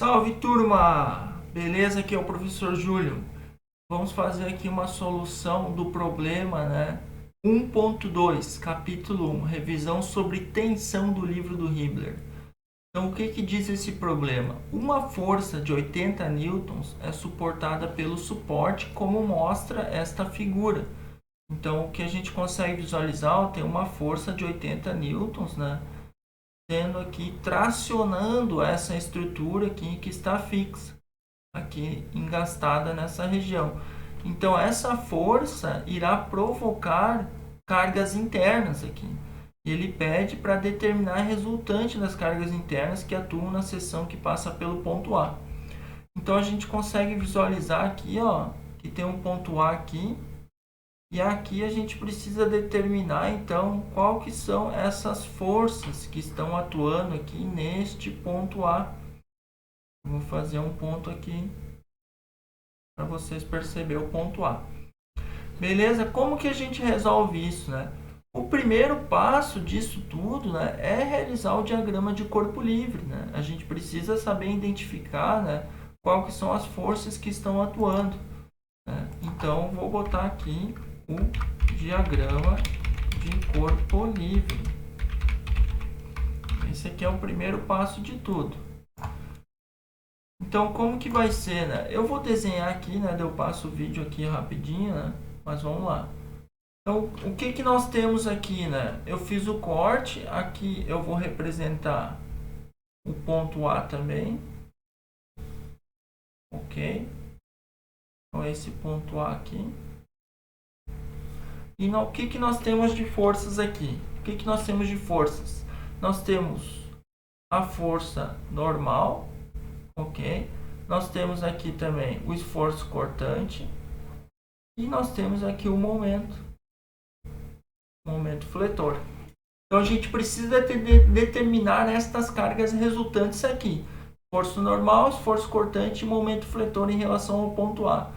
Salve turma! Beleza? Aqui é o professor Júlio. Vamos fazer aqui uma solução do problema, 1.2, capítulo 1, revisão sobre tensão do livro do Hibbeler. Então, o que diz esse problema? Uma força de 80 newtons é suportada pelo suporte, como mostra esta figura. Então, o que a gente consegue visualizar, tem uma força de 80 newtons, sendo aqui tracionando essa estrutura aqui que está fixa, aqui engastada nessa região. Então essa força irá provocar cargas internas aqui. Ele pede para determinar a resultante das cargas internas que atuam na seção que passa pelo ponto A. Então a gente consegue visualizar aqui, que tem um ponto A aqui. E aqui a gente precisa determinar, então, qual que são essas forças que estão atuando aqui neste ponto A. Vou fazer um ponto aqui para vocês perceberem o ponto A. Beleza? Como que a gente resolve isso, O primeiro passo disso tudo, é realizar o diagrama de corpo livre, A gente precisa saber identificar, qual que são as forças que estão atuando. Então, vou botar aqui o diagrama de corpo livre. Esse aqui é o primeiro passo de tudo. Então, como que vai ser, Eu vou desenhar aqui, Eu passo o vídeo aqui rapidinho, Mas vamos lá. Então, o que nós temos aqui, Eu fiz o corte, aqui eu vou representar o ponto A também. Ok? Então, esse ponto A aqui. E o que nós temos de forças aqui? O que nós temos de forças? Nós temos a força normal, ok? Nós temos aqui também o esforço cortante. E nós temos aqui o momento fletor. Então a gente precisa determinar estas cargas resultantes aqui. Esforço normal, esforço cortante e momento fletor em relação ao ponto A.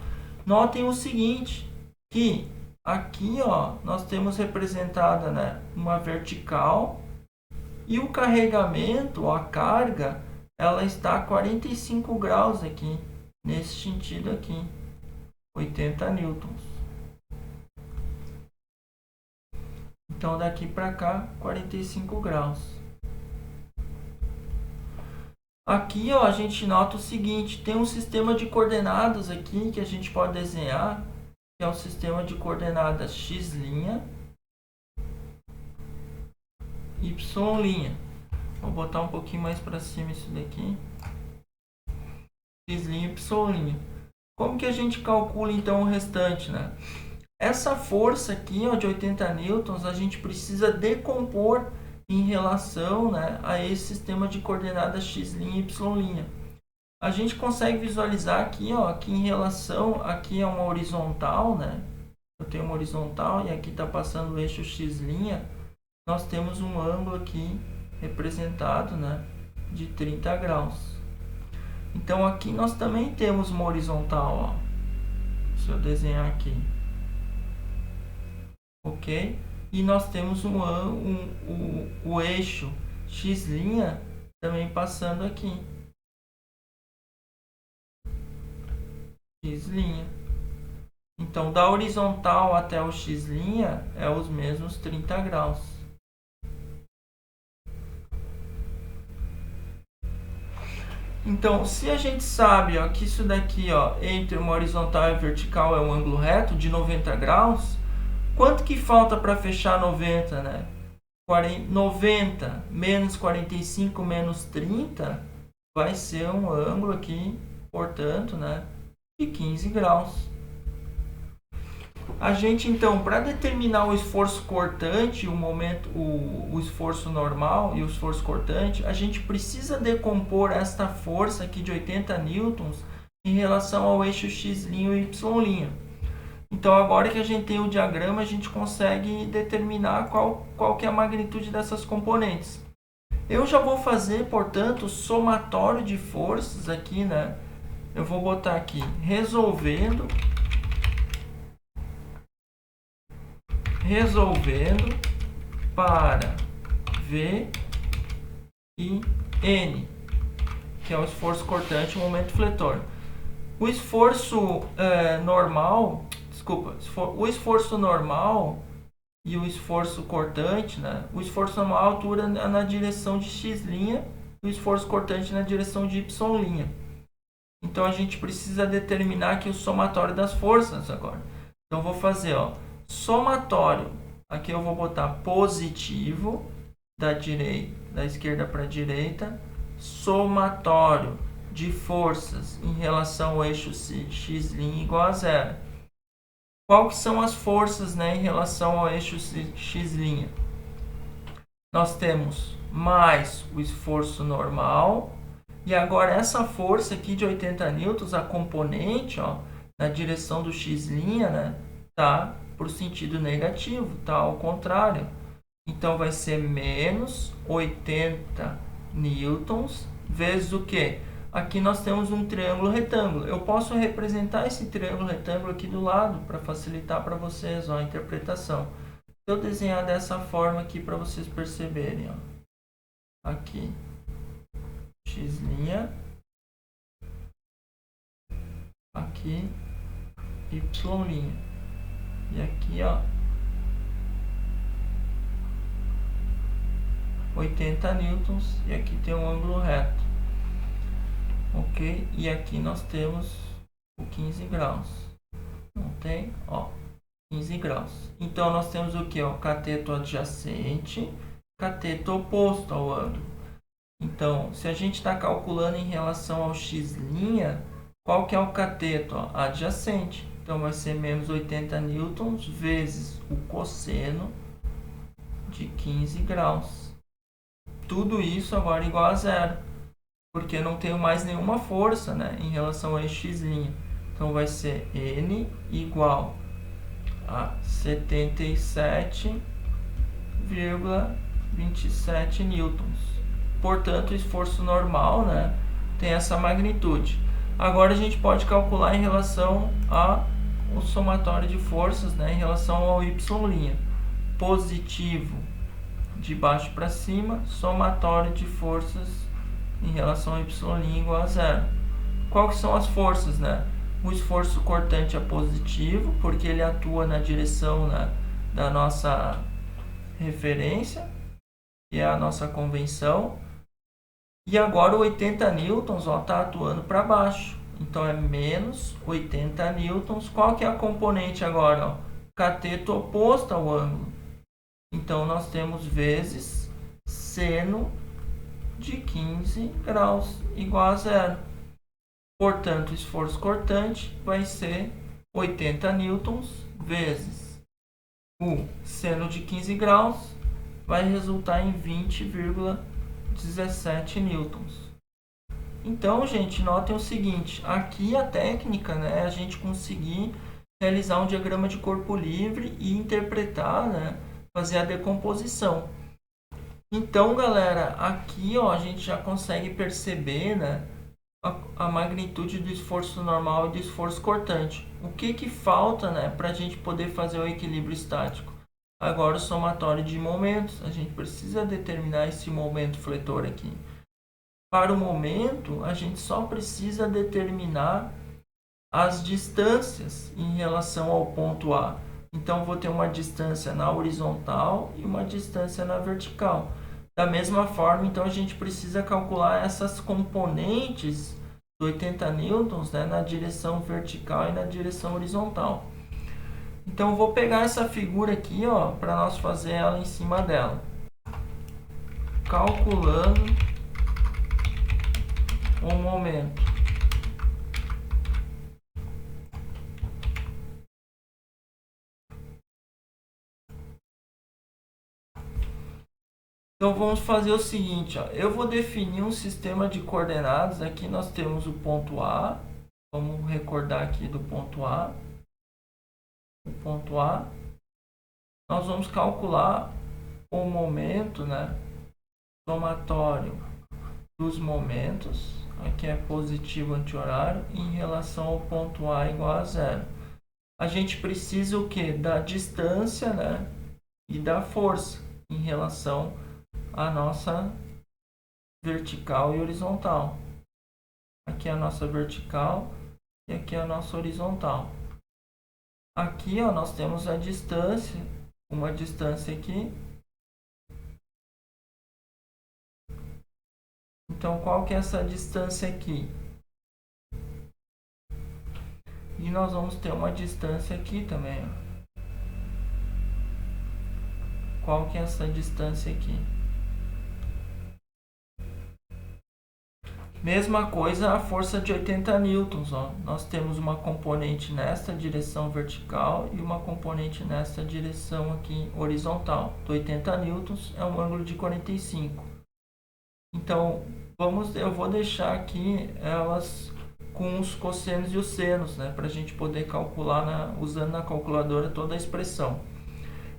Notem o seguinte, que aqui nós temos representada uma vertical e o carregamento, a carga, ela está a 45 graus aqui, nesse sentido aqui, 80 newtons. Então daqui para cá, 45 graus. Aqui a gente nota o seguinte, tem um sistema de coordenadas aqui que a gente pode desenhar, que é o sistema de coordenadas x', y'. Vou botar um pouquinho mais para cima isso daqui. X', y'. Como que a gente calcula então o restante, Essa força aqui, de 80 newtons, a gente precisa decompor em relação, a esse sistema de coordenadas x', y'. A gente consegue visualizar aqui, que em relação, aqui é uma horizontal, Eu tenho uma horizontal e aqui está passando o eixo x'. Nós temos um ângulo aqui representado, de 30 graus. Então aqui nós também temos uma horizontal, Se eu desenhar aqui. Ok? E nós temos o eixo x' também passando aqui. X'. Então, da horizontal até o x' é os mesmos 30 graus. Então, se a gente sabe que isso daqui, entre uma horizontal e a vertical é um ângulo reto de 90 graus, quanto que falta para fechar 90, 90 menos 45 menos 30 vai ser um ângulo aqui, portanto, de 15 graus. A gente, então, para determinar o esforço cortante, o esforço normal e o esforço cortante, a gente precisa decompor esta força aqui de 80 newtons em relação ao eixo x' e y'. Então, agora que a gente tem o diagrama, a gente consegue determinar qual que é a magnitude dessas componentes. Eu já vou fazer, portanto, o somatório de forças aqui, Eu vou botar aqui, resolvendo para V e N. que é o esforço cortante e o momento fletor. O esforço normal, o esforço normal e o esforço cortante, né? O esforço normal a altura na direção de x' e o esforço cortante na direção de y'. Então a gente precisa determinar aqui o somatório das forças agora. Então vou fazer, ó, somatório. Aqui eu vou botar positivo da esquerda para a direita, somatório de forças em relação ao eixo x' igual a zero. Qual que são as forças, né, em relação ao eixo x'? Nós temos mais o esforço normal, e agora essa força aqui de 80 newtons, a componente, ó, na direção do x', né, tá por sentido negativo, tá ao contrário. Então vai ser menos 80 newtons vezes o quê? Aqui nós temos um triângulo retângulo. Eu posso representar esse triângulo retângulo aqui do lado para facilitar para vocês, ó, a interpretação. Eu desenhar dessa forma aqui para vocês perceberem, ó. Aqui x', aqui y', e aqui, ó, 80 newtons, e aqui tem um ângulo reto, ok? E aqui nós temos o 15 graus, não tem? Ó, 15 graus. Então nós temos o que? O cateto adjacente, cateto oposto ao ângulo. Então, se a gente está calculando em relação ao x', qual que é o cateto? Ó, adjacente. Então vai ser menos 80 newtons vezes o cosseno de 15 graus. Tudo isso agora igual a zero, porque não tenho mais nenhuma força, né, em relação a x'. Então vai ser N igual a 77,27 newtons. Portanto, o esforço normal, né, tem essa magnitude. Agora a gente pode calcular em relação ao somatório de forças, né, em relação ao y'. Positivo de baixo para cima, somatório de forças em relação ao y' igual a zero. Qual que são as forças, né? O esforço cortante é positivo, porque ele atua na direção, né, da nossa referência, que é a nossa convenção. E agora o 80 newtons está atuando para baixo. Então é menos 80 newtons. Qual que é a componente agora? Ó? Cateto oposto ao ângulo. Então nós temos vezes seno de 15 graus igual a zero. Portanto, o esforço cortante vai ser 80 newtons vezes o seno de 15 graus, vai resultar em 20,17 newtons. Então, gente, notem o seguinte, aqui a técnica, né, é a gente conseguir realizar um diagrama de corpo livre e interpretar, né, fazer a decomposição. Então, galera, aqui, ó, a gente já consegue perceber, né, a magnitude do esforço normal e do esforço cortante. O que falta, né, para a gente poder fazer o equilíbrio estático? Agora o somatório de momentos. A gente precisa determinar esse momento fletor aqui. Para o momento, a gente só precisa determinar as distâncias em relação ao ponto A. Então, vou ter uma distância na horizontal e uma distância na vertical. Da mesma forma, então, a gente precisa calcular essas componentes do 80 newtons, né, na direção vertical e na direção horizontal. Então, eu vou pegar essa figura aqui, ó, para nós fazer ela em cima dela. Calculando o momento. Então vamos fazer o seguinte, ó. Eu vou definir um sistema de coordenadas. Aqui nós temos o ponto A. Vamos recordar aqui do ponto A. O ponto A. Nós vamos calcular o momento, né? Somatório dos momentos. Aqui é positivo anti-horário em relação ao ponto A igual a zero. A gente precisa o quê? Da distância, né? E da força em relação a nossa vertical e horizontal. Aqui é a nossa vertical e aqui é a nossa horizontal. Aqui, ó, nós temos a distância, uma distância aqui. Então, qual que é essa distância aqui? E nós vamos ter uma distância aqui também, ó. Qual que é essa distância aqui? Mesma coisa a força de 80 newtons, ó. Nós temos uma componente nesta direção vertical e uma componente nesta direção aqui horizontal. 80 newtons é um ângulo de 45. Então, eu vou deixar aqui elas com os cossenos e os senos, né, para a gente poder calcular usando na calculadora toda a expressão.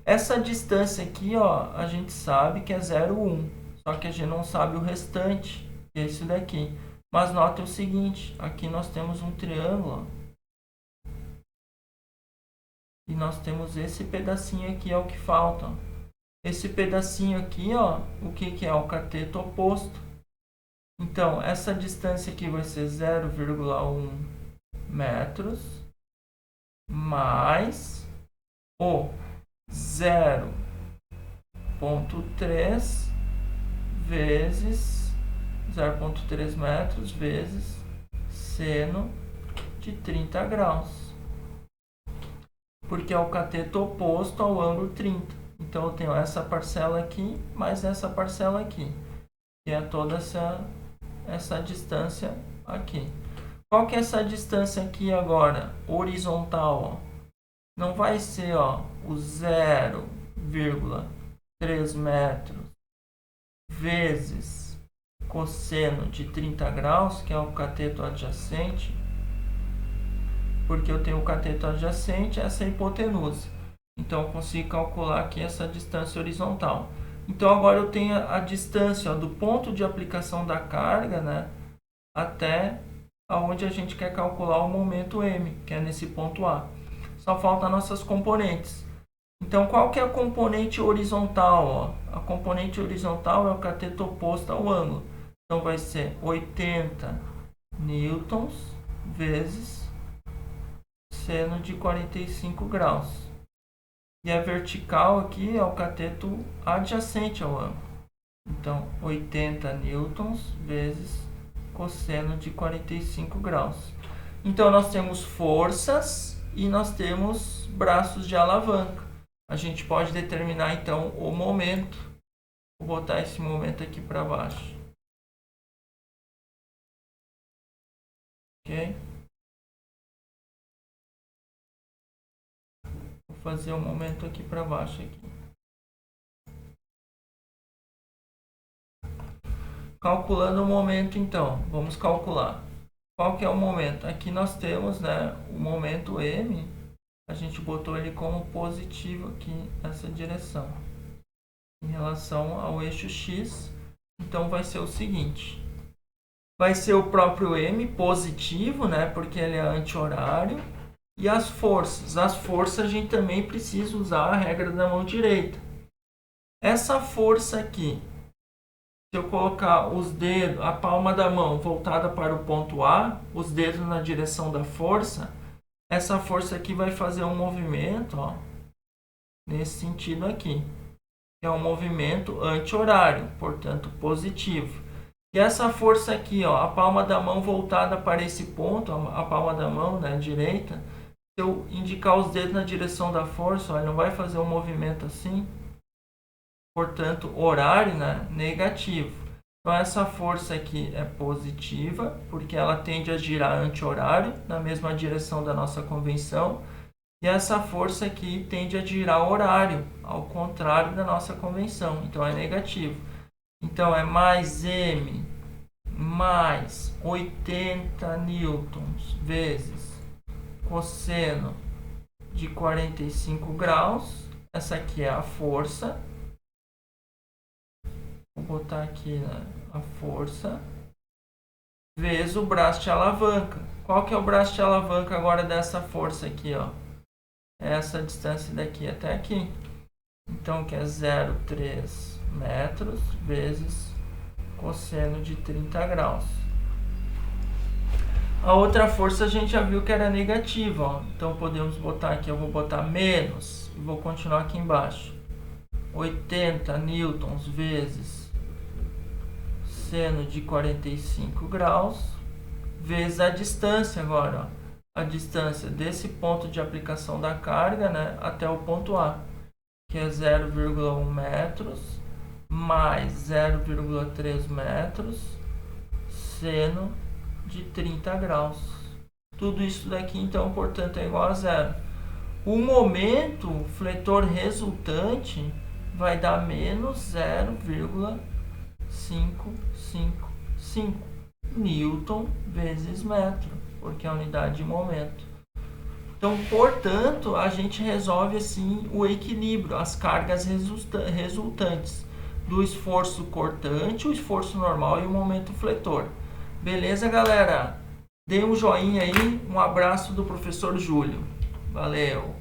Essa distância aqui, ó, a gente sabe que é 0,1, só que a gente não sabe o restante, que é esse daqui. Mas note o seguinte, aqui nós temos um triângulo, ó, e nós temos esse pedacinho aqui, é o que falta. Esse pedacinho aqui, ó, o que é? O cateto oposto. Então, essa distância aqui vai ser 0,1 metros mais o 0,3 vezes 0,3 metros vezes seno de 30 graus. Porque é o cateto oposto ao ângulo 30. Então, eu tenho essa parcela aqui mais essa parcela aqui, que é toda essa distância aqui. Qual que é essa distância aqui agora? Horizontal, ó. Não vai ser, ó, o 0,3 metros vezes cosseno de 30 graus, que é o cateto adjacente, porque eu tenho o cateto adjacente, essa é a hipotenusa. Então, eu consigo calcular aqui essa distância horizontal. Então, agora eu tenho a distância, ó, do ponto de aplicação da carga, né, até aonde a gente quer calcular o momento M, que é nesse ponto A. Só faltam nossas componentes. Então, qual que é a componente horizontal? Ó? A componente horizontal é o cateto oposto ao ângulo. Então, vai ser 80 newtons vezes seno de 45 graus. E a vertical aqui é o cateto adjacente ao ângulo. Então, 80 newtons vezes cosseno de 45 graus. Então, nós temos forças e nós temos braços de alavanca. A gente pode determinar, então, o momento. Vou botar esse momento aqui para baixo. Ok? Vou fazer o momento aqui para baixo. Aqui. Calculando o momento, então. Vamos calcular. Qual que é o momento? Aqui nós temos, né, o momento M. A gente botou ele como positivo aqui nessa direção. Em relação ao eixo X, então vai ser o seguinte. Vai ser o próprio M positivo, né, porque ele é anti-horário. E as forças. As forças a gente também precisa usar a regra da mão direita. Essa força aqui, se eu colocar os dedos, a palma da mão voltada para o ponto A, os dedos na direção da força, essa força aqui vai fazer um movimento, ó, nesse sentido aqui. É um movimento anti-horário, portanto positivo. E essa força aqui, ó, a palma da mão voltada para esse ponto, a palma da mão, né, direita, se eu indicar os dedos na direção da força, ó, ele não vai fazer um movimento assim. Portanto, horário, né, negativo. Então, essa força aqui é positiva, porque ela tende a girar anti-horário, na mesma direção da nossa convenção. E essa força aqui tende a girar horário, ao contrário da nossa convenção. Então, é negativo. Então, é mais M mais 80 newtons vezes cosseno de 45 graus. Essa aqui é a força. Vou botar aqui, né, a força vezes o braço de alavanca. Qual que é o braço de alavanca agora dessa força aqui, ó? Essa distância daqui até aqui. Então, que é 0,3 metros vezes cosseno de 30 graus. A outra força a gente já viu que era negativa, ó. Então podemos botar aqui, eu vou botar menos e vou continuar aqui embaixo. 80 newtons vezes seno de 45 graus vezes a distância agora, ó. A distância desse ponto de aplicação da carga, né, até o ponto A, que é 0,1 metros mais 0,3 metros seno de 30 graus. Tudo isso daqui, então, portanto, é igual a zero. O momento fletor resultante vai dar menos 0,555 newton vezes metro, porque é a unidade de momento. Então, portanto, a gente resolve assim o equilíbrio, as cargas resultantes do esforço cortante, o esforço normal e o momento fletor. Beleza, galera? Dê um joinha aí, um abraço do professor Júlio. Valeu!